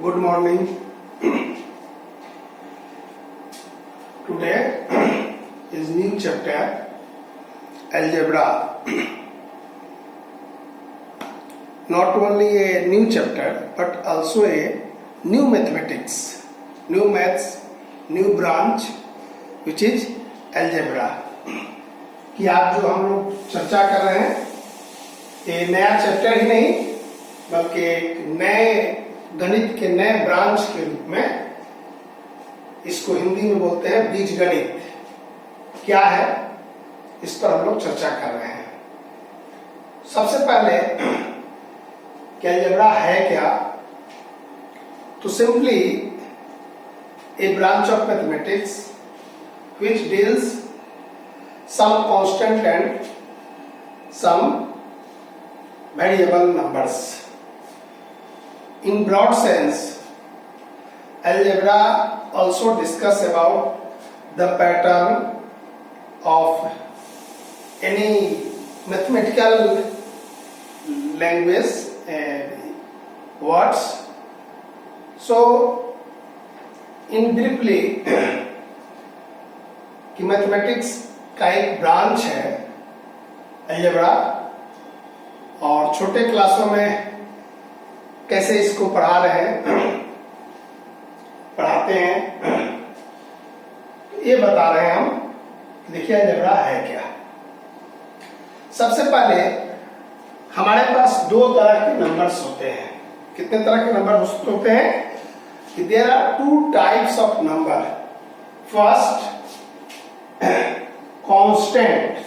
Good morning. Today is new chapter algebra. Not only a new chapter but also a new mathematics, new maths, new branch which is algebra. कि आज जो हम लोग चर्चा कर रहे हैं ये नया चैप्टर ही नहीं बल्कि एक नए गणित के नए ब्रांच के रूप में, इसको हिंदी में बोलते हैं बीज गणित। क्या है इस पर हम लोग चर्चा कर रहे हैं। सबसे पहले कि अलजेब्रा है क्या, तो simply A branch of mathematics which deals some constant and some variable numbers. In broad sense, algebra also discuss about the pattern of any mathematical language and words. So, in briefly, कि mathematics का एक branch है algebra, और छोटे क्लासों में कैसे इसको पढ़ा रहे हैं, पढ़ाते हैं, ये बता रहे हैं हम। देखिए अलजेब्रा है क्या। सबसे पहले हमारे पास दो तरह के नंबर्स होते हैं। कितने तरह के नंबर होते हैं कि there are two types of number. First constant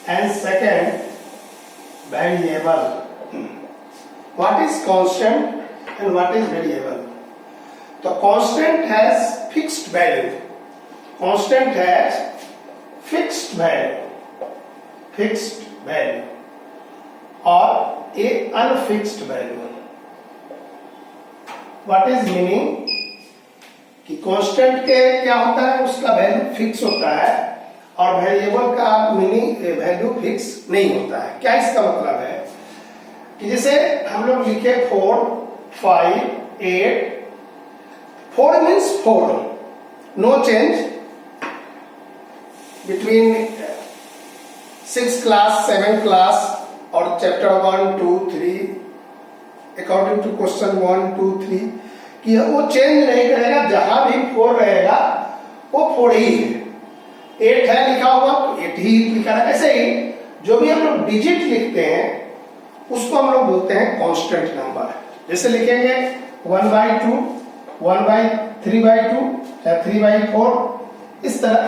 and second variable. What is constant and what is variable? The constant has fixed value. Constant has fixed value or a unfixed value. What is meaning? कि constant के क्या होता है, उसका value fix होता है और variable का मीनिंग वैल्यू फिक्स नहीं होता है। क्या इसका मतलब है कि जैसे हम लोग लिखे 4, 5, 8, 4 means 4, no change between 6 class 7 class और चैप्टर 1, 2, 3 अकॉर्डिंग टू क्वेश्चन 1, 2, 3 कि वो चेंज नहीं करेगा। जहां भी 4 रहेगा वो 4 ही है। 8 है लिखा होगा तो 8 ही लिखा है। ऐसे ही जो भी हम लोग डिजिट लिखते हैं उसको हम लोग बोलते हैं कांस्टेंट नंबर। जैसे लिखेंगे 1/2, 1/3/2 या 3/4, इस तरह।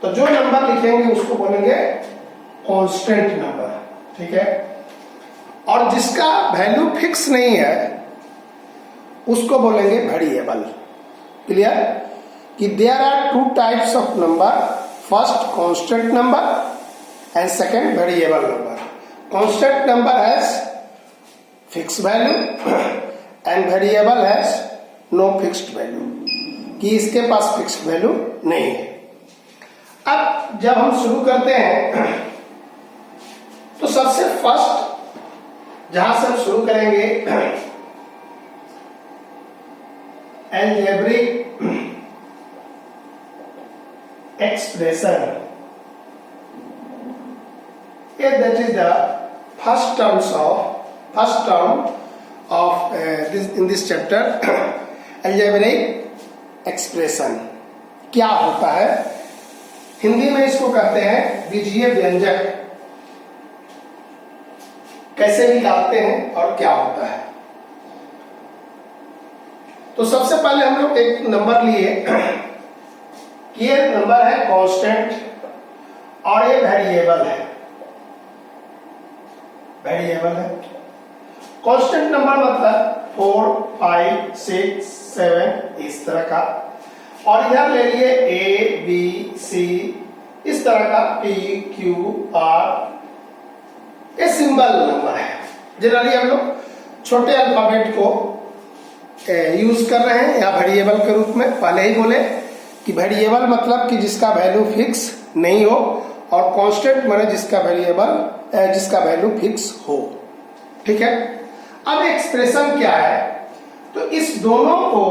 तो जो नंबर लिखेंगे उसको बोलेंगे कांस्टेंट नंबर। ठीक है। और जिसका वैल्यू फिक्स नहीं है उसको बोलेंगे वेरिएबल। क्लियर? कि there are two types of number, first constant number and second variable number. Constant number has fix value and variable has no fixed value, कि इसके पास फिक्स्ड वैल्यू नहीं है। अब जब हम शुरू करते हैं तो सबसे फर्स्ट जहां से हम शुरू करेंगे algebraic expression. That is the first term of in this chapter algebraic expression. क्या होता है? हिंदी में इसको कहते हैं बीजीय व्यंजक। कैसे निकालते हैं और क्या होता है? तो सबसे पहले हम लोग एक नंबर लिए कि ये नंबर है कांस्टेंट और ये वेरिएबल है। कांस्टेंट नंबर मतलब 4, 5, 6, 7 इस तरह का, और इधर ले लिए A, B, C इस तरह का, P, Q, R। ये सिंबल नंबर है। जनरली हम लोग छोटे अल्फाबेट को यूज कर रहे हैं या वेरिएबल के रूप में। पहले ही बोले कि वेरिएबल मतलब कि जिसका वैल्यू फिक्स नहीं हो, और कांस्टेंट माने जिसका वैल्यू फिक्स हो। ठीक है। अब एक्सप्रेशन क्या है? तो इस दोनों को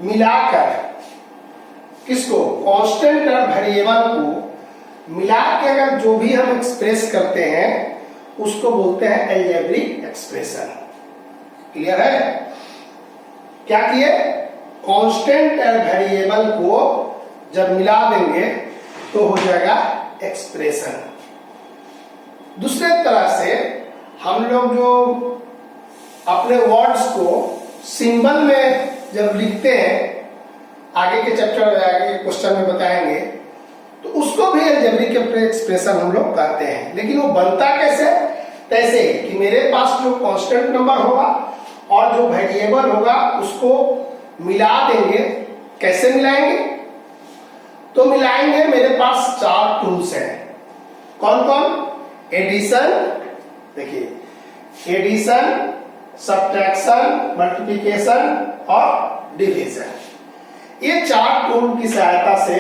मिलाकर, किसको, कांस्टेंट और वेरिएबल को मिला के अगर जो भी हम एक्सप्रेस करते हैं उसको बोलते हैं अलजेब्रिक एक्सप्रेशन। क्लियर है? क्या किए, कांस्टेंट और वेरिएबल को जब मिला देंगे तो हो जाएगा एक्सप्रेशन। दूसरे तरह से हम लोग जो अपने वर्ड्स को सिंबल में जब लिखते हैं, आगे के चैप्टर आगे के क्वेश्चन में बताएंगे, तो उसको भी अलजेब्रिक एक्सप्रेशन हम लोग कहते हैं। लेकिन वो बनता कैसे, तैसे कि मेरे पास जो कांस्टेंट नंबर होगा और जो वेरिएबल होगा उसको मिला देंगे। कैसे मिलाएंगे, तो मिलाएंगे, मेरे पास 4 टूल्स हैं। कौन कौन, एडिशन, देखिए एडिशन, सब्ट्रैक्शन, मल्टीप्लिकेशन और डिवीजन। ये 4 टूल की सहायता से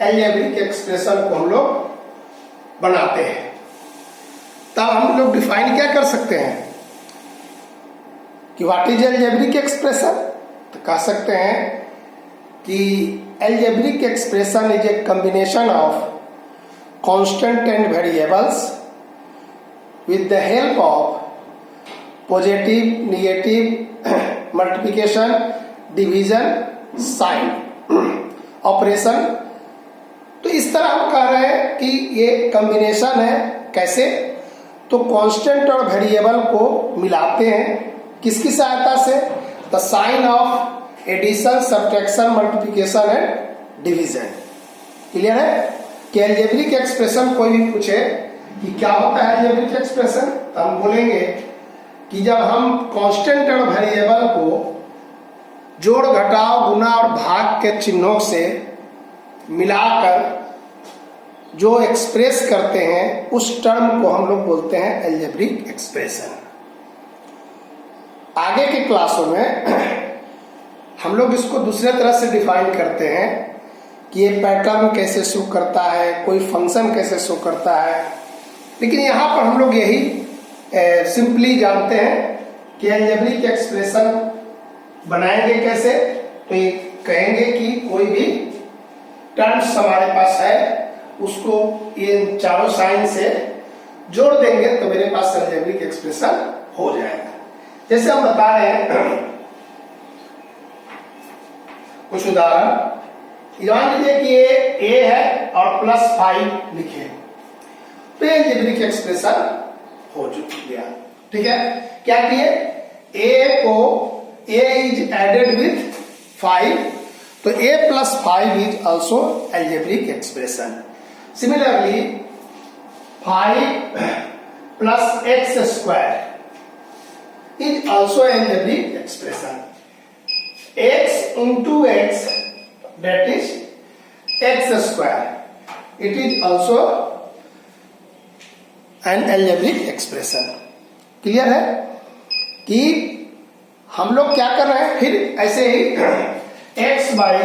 अलजेब्रिक एक्सप्रेशन को हम लोग बनाते हैं। तब हम लोग डिफाइन क्या कर सकते हैं कि व्हाट इज अलजेब्रिक एक्सप्रेशन, तो कह सकते हैं कि algebraic expression is a combination of constant and variables with the help of positive, negative, multiplication, division, sign operation. तो इस तरह हम कह रहे हैं कि ये कॉम्बिनेशन है। कैसे, तो कांस्टेंट और वेरिएबल को मिलाते हैं, किसकी सहायता से, the sign of addition, subtraction, multiplication and division. Clear है? कि अलजेब्रिक एक्सप्रेशन कोई भी पूछे कि क्या होता है अलजेब्रिक एक्सप्रेशन, तो हम बोलेंगे कि जब हम कांस्टेंट और वेरिएबल को जोड़, घटाव, गुना और भाग के चिन्हों से मिलाकर जो एक्सप्रेस करते हैं उस टर्म को हम लोग बोलते हैं अलजेब्रिक एक्सप्रेशन। आगे के क्लासों में हम लोग इसको दूसरे तरह से डिफाइन करते हैं कि ये पैटर्न कैसे शो करता है, कोई फंक्शन कैसे शो करता है। लेकिन यहाँ पर हम लोग यही सिंपली जानते हैं कि अलजेब्रिक एक्सप्रेशन बनाएंगे कैसे, तो ये कहेंगे कि कोई भी टर्म्स हमारे पास है उसको ये चारों साइन से जोड़ देंगे तो मेरे पास अलजेब्रिक एक्सप्रेशन हो जाएगा। जैसे हम बता रहे हैं कुछ उदाहरण, मान लीजिए कि ये a है और +5 लिखे, तो ये अलजेब्रिक एक्सप्रेशन हो गया। ठीक है, क्या किए, a को a इज एडेड विथ 5, तो a + 5 is also algebraic expression. Similarly 5 + x² is also algebraic expression. X into x, that is x². It is also an algebraic expression. Clear है कि हम लोग क्या कर रहे हैं, फिर ऐसे ही x/y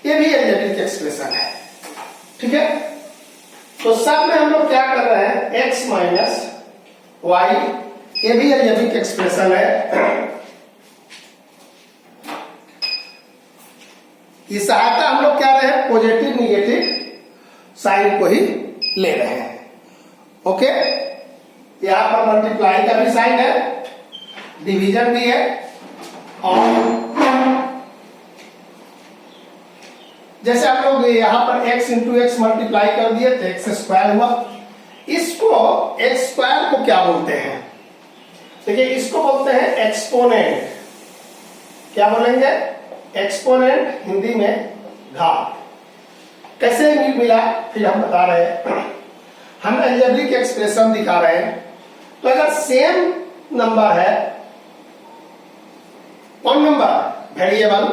ये भी अलजेब्रिक एक्सप्रेशन है। ठीक है, तो सब में हम लोग क्या कर रहे हैं, x - y ये भी अलजेब्रिक एक्सप्रेशन है। ये सहायता हम लोग क्या रहे हैं, पॉजिटिव निगेटिव साइन को ही ले रहे हैं। ओके, यहां पर मल्टीप्लाई का भी साइन है, डिवीजन भी है, और जैसे हम लोग यहां पर x × x मल्टीप्लाई कर दिए तो x² हुआ। इसको x² को क्या बोलते हैं, देखिए इसको बोलते हैं एक्सपोनेंट। क्या बोलेंगे, एक्सपोनेंट, हिंदी में घात। कैसे मिला, फिर हम बता रहे हैं। हम अलजेब्रिक एक्सप्रेशन दिखा रहे हैं, तो अगर सेम नंबर है, कौन नंबर, वेरिएबल,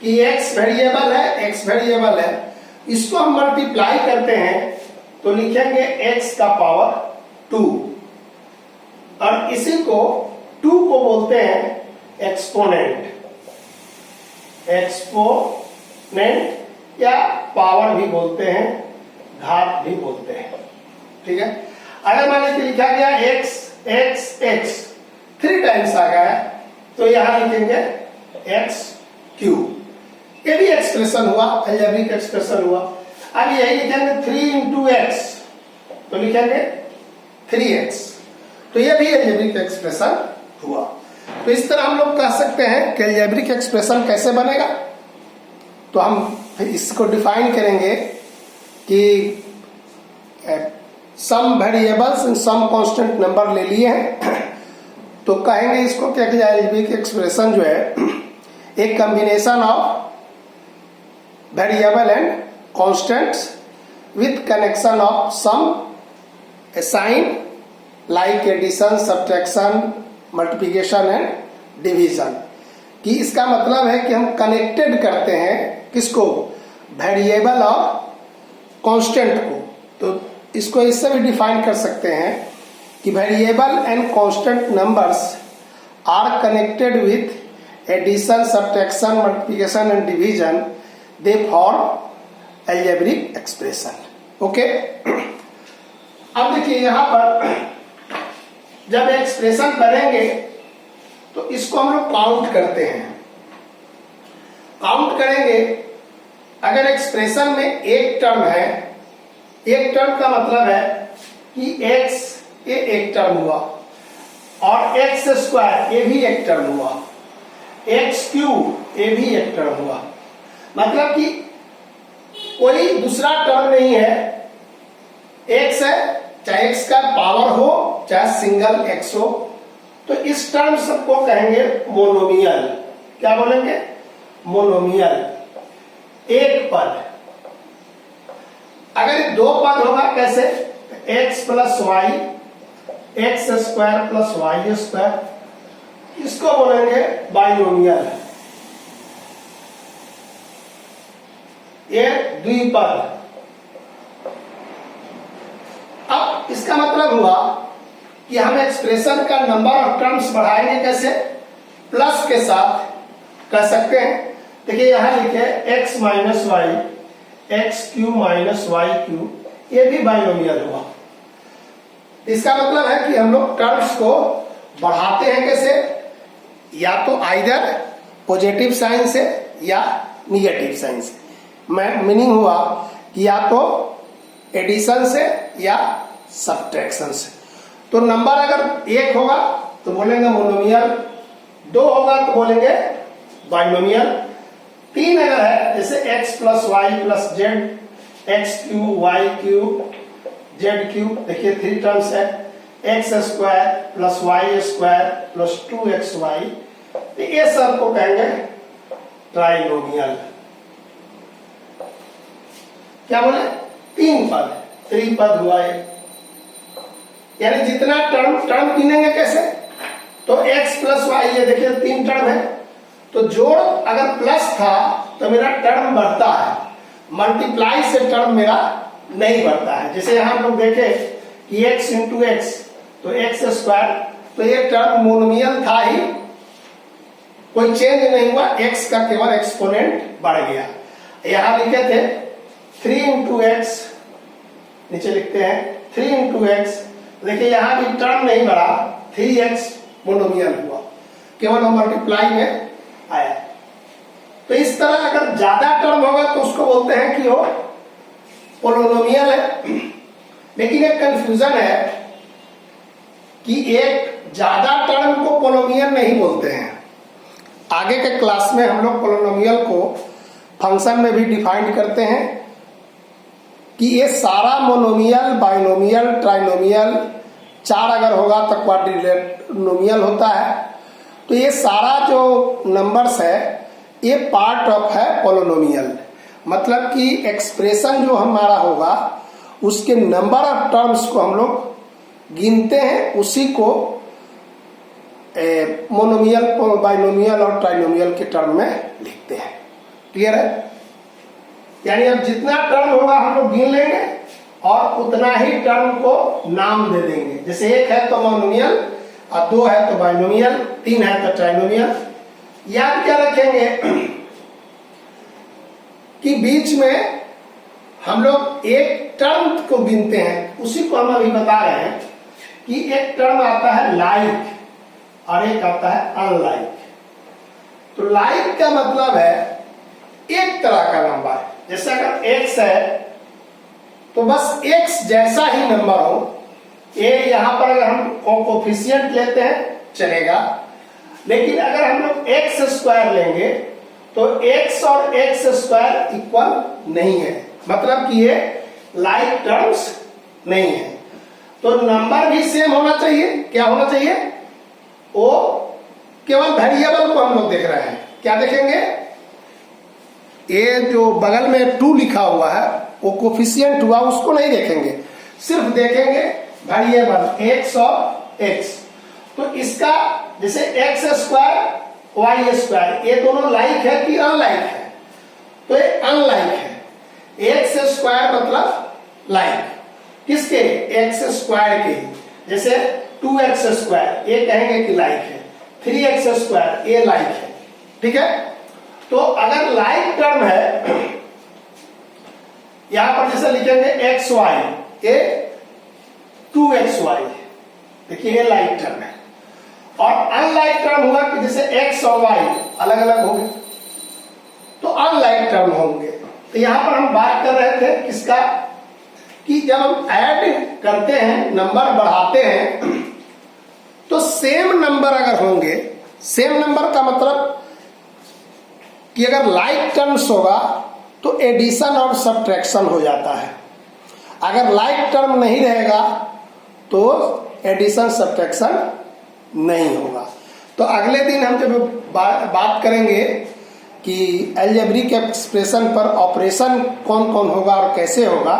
कि x वेरिएबल है, x वेरिएबल है, इसको हम मल्टीप्लाई करते हैं तो लिखेंगे x का पावर 2, और इसी को 2 को बोलते हैं एक्सपोनेंट। एक्सपोनेंट या पावर भी बोलते हैं, घात भी बोलते हैं। ठीक है, अगर मान लीजिए लिखा गया x x x, 3 टाइम्स आ गया है, तो यहां लिखेंगे एक्स क्यूब। ये भी एक्सप्रेशन हुआ, अलजेब्रिक एक्सप्रेशन हुआ। अब यही लिखेंगे 3 इंटू एक्स, तो लिखेंगे 3x, तो ये भी अलजेब्रिक एक्सप्रेशन हुआ। तो इस तरह हम लोग कह सकते हैं कि अलजेब्रिक एक्सप्रेशन कैसे बनेगा। तो हम इसको डिफाइन करेंगे कि some variables and some constant number ले लिए हैं, तो कहेंगे इसको क्या कि अलजेब्रिक एक्सप्रेशन जो है एक combination of variable and constants with connection of some sign like addition, subtraction, multiplication and division. कि इसका मतलब है कि हम कनेक्टेड करते हैं किसको, वेरिएबल और कांस्टेंट को। तो इसको इससे भी डिफाइन कर सकते हैं कि variable and constant numbers are connected with addition, subtraction, multiplication and division, they form algebraic expression. Okay, अब देखिए यहां पर जब एक्सप्रेशन करेंगे तो इसको हम लोग काउंट करते हैं। काउंट करेंगे, अगर एक्सप्रेशन में एक टर्म है, एक टर्म का मतलब है कि x ये एक टर्म हुआ और x स्क्वायर ये भी एक टर्म हुआ, x क्यूब ये भी एक टर्म हुआ। मतलब कि कोई दूसरा टर्म नहीं है, x है, चाहे x का पावर हो चाहे सिंगल x हो, तो इस टर्म सबको कहेंगे मोनोमियल। क्या बोलेंगे, मोनोमियल। एक पद, अगर 2 पद होगा कैसे, x plus y, x square plus y square, इसको बोलेंगे बाइनोमियल। ये द्विपद। अब इसका मतलब हुआ कि हम एक्सप्रेशन का नंबर ऑफ टर्म्स बढ़ाएंगे कैसे, प्लस के साथ कर सकते हैं। देखिए यहां लिखे x minus y, x cube minus y cube, ये भी बाइनोमियल हुआ। इसका मतलब है कि हम लोग टर्म्स को बढ़ाते हैं कैसे, या तो आइदर पॉजिटिव साइन से या निगेटिव साइन से। मीनिंग हुआ कि या तो एडिशन से या सब्ट्रैक्शन से। तो नंबर अगर 1 होगा तो बोलेंगे मोनोमियल, 2 होगा तो बोलेंगे बाइनोमियल, 3 अगर है जैसे x plus y plus z, x cube y cube z cube, देखिए 3 टर्म्स है, x square plus y square plus 2xy, तो ये सब को कहेंगे ट्राइनोमियल। क्या बोले, 3 पद, 3 पद हुआ है। यानी जितना टर्म गिनेंगे कैसे, तो x प्लस वाई, ये देखिए 3 टर्म है, तो जोड़ अगर प्लस था तो मेरा टर्म बढ़ता है, मल्टीप्लाई से टर्म मेरा नहीं बढ़ता है। जैसे यहां लोग देखे कि x इंटू एक्स, तो एक्स स्क्वायर, तो ये टर्म मोनोमियल था ही, कोई चेंज नहीं हुआ, x का केवल एक्सपोनेंट बढ़ गया। यहां लिखे थे 3 इंटू एक्स, नीचे लिखते हैं 3 इंटू एक्स, देखिए यहां भी टर्म नहीं बढ़ा, 3x मोनोमियल हुआ, केवल वो मल्टीप्लाई में आया। तो इस तरह अगर ज्यादा टर्म होगा तो उसको बोलते हैं कि वो पोलिनोमियल है। लेकिन एक कंफ्यूजन है कि एक ज्यादा टर्म को पोलिनोमियल नहीं बोलते हैं। आगे के क्लास में हम लोग पोलिनोमियल को फंक्शन में भी डिफाइन करते हैं कि ये सारा मोनोमियल, बाइनोमियल, ट्राइनोमियल, 4 अगर होगा तो क्वाड्रिनोमियल होता है। तो ये सारा जो नंबर्स है ये पार्ट ऑफ है पोलिनोमियल। मतलब कि एक्सप्रेशन जो हमारा होगा उसके नंबर ऑफ टर्म्स को हम लोग गिनते हैं, उसी को मोनोमियल, बाइनोमियल और ट्राइनोमियल के टर्म में लिखते हैं। क्लियर है? यानी अब जितना टर्म होगा हम लोग गिन लेंगे और उतना ही टर्म को नाम दे देंगे। जैसे 1 है तो मोनोमियल, और 2 है तो बाइनोमियल, 3 है तो ट्राइनोमियल। याद क्या रखेंगे कि बीच में हम लोग एक टर्म को गिनते हैं, उसी को हम अभी बता रहे हैं कि एक टर्म आता है लाइक, और एक आता है अनलाइक। तो लाइक का मतलब है एक तरह का नंबर, जैसे अगर x है तो बस x जैसा ही नंबर हो। ये यहां पर अगर हम कोफिशिएंट लेते हैं चलेगा, लेकिन अगर हम लोग एक्स स्क्वायर लेंगे तो x और x स्क्वायर इक्वल नहीं है, मतलब कि ये लाइक टर्म्स नहीं है। तो नंबर भी सेम होना चाहिए। क्या होना चाहिए? वो केवल वेरिएबल को हम लोग देख रहे हैं, क्या देखेंगे? ये जो बगल में 2 लिखा हुआ है वो कोफिशिएंट हुआ, उसको नहीं देखेंगे, सिर्फ देखेंगे वेरिएबल x और x। तो इसका जैसे x स्क्वायर y स्क्वायर, ये दोनों लाइक है कि अनलाइक है? तो ये अनलाइक है। x स्क्वायर मतलब लाइक किसके? x स्क्वायर के। जैसे 2x स्क्वायर ये कहेंगे कि लाइक है, 3x स्क्वायर ये लाइक है। ठीक है? तो अगर लाइक टर्म है, यहां पर जैसे लिखेंगे xy, ये 2xy, देखिए ये लाइक टर्म है। और अनलाइक टर्म हुआ कि जैसे x और y अलग अलग होंगे तो अनलाइक टर्म होंगे। तो यहां पर हम बात कर रहे थे किसका? कि जब हम ऐड करते हैं, नंबर बढ़ाते हैं, तो सेम नंबर अगर होंगे, सेम नंबर का मतलब कि अगर लाइक टर्म्स होगा तो एडिशन और सब्ट्रैक्शन हो जाता है। अगर लाइक टर्म नहीं रहेगा तो एडिशन सब्ट्रैक्शन नहीं होगा। तो अगले दिन हम जब बात करेंगे कि अलजेब्रिक एक्सप्रेशन पर ऑपरेशन कौन कौन होगा और कैसे होगा,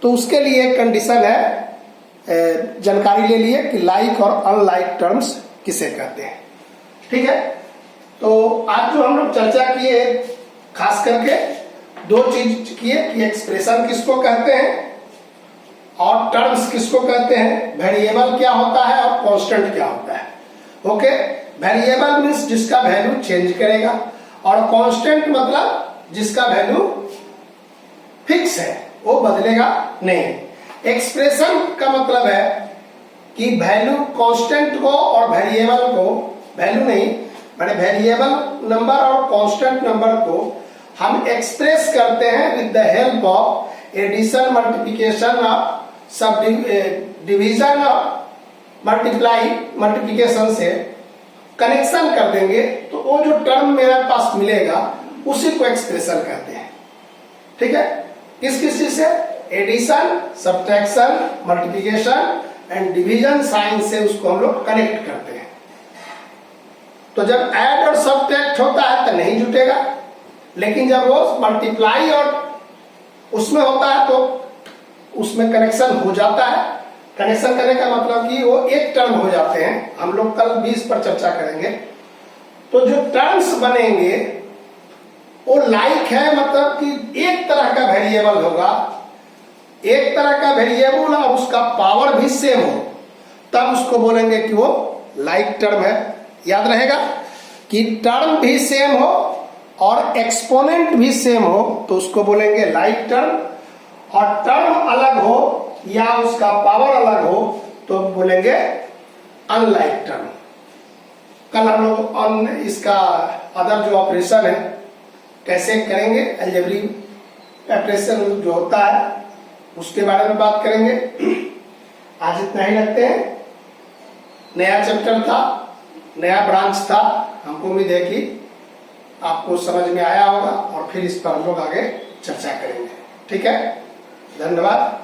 तो उसके लिए एक कंडीशन है, जानकारी ले लिए कि लाइक और अनलाइक टर्म्स किसे कहते हैं। ठीक है? तो आज जो हम लोग चर्चा किए, खास करके 2 चीज किए कि एक्सप्रेशन किसको कहते हैं और टर्म्स किसको कहते हैं, वेरिएबल क्या होता है और कांस्टेंट क्या होता है। ओके? वेरिएबल मीन्स जिसका वैल्यू चेंज करेगा, और कांस्टेंट मतलब जिसका वैल्यू फिक्स है, वो बदलेगा नहीं। एक्सप्रेशन का मतलब है कि वैल्यू कांस्टेंट को और वेरिएबल को, वैल्यू नहीं माने वेरिएबल नंबर और कांस्टेंट नंबर को हम एक्सप्रेस करते हैं with the help of addition, multiplication और सब डिवीजन और मल्टीप्लिकेशन से कनेक्शन कर देंगे, तो वो जो टर्म मेरे पास मिलेगा उसी को एक्सप्रेशन कहते हैं। ठीक है? किस किस चीज से? Addition, subtraction, multiplication and division sign से उसको हम लोग कनेक्ट करते हैं। तो जब ऐड और सब्ट्रैक्ट होता है तो नहीं जुटेगा, लेकिन जब वो मल्टीप्लाई और उसमें होता है तो उसमें कनेक्शन हो जाता है। कनेक्शन करने का मतलब कि वो एक टर्म हो जाते हैं। हम लोग कल भी इस पर चर्चा करेंगे। तो जो टर्म्स बनेंगे वो लाइक है, मतलब कि एक तरह का वेरिएबल होगा, एक तरह का वेरिएबल और उसका पावर भी सेम हो, तब उसको बोलेंगे कि वो लाइक टर्म है। याद रहेगा कि टर्म भी सेम हो और एक्सपोनेंट भी सेम हो तो उसको बोलेंगे लाइक टर्म, और टर्म अलग हो या उसका पावर अलग हो तो बोलेंगे अनलाइक टर्म। कल हम लोग इसका अदर जो ऑपरेशन है कैसे करेंगे, अलजेब्रिक ऑपरेशन जो होता है उसके बारे में बात करेंगे। आज इतना ही रखते हैं। नया चैप्टर था, नया ब्रांच था, हमको उम्मीद है कि आपको समझ में आया होगा और फिर इस पर हम लोग आगे चर्चा करेंगे। ठीक है? धन्यवाद।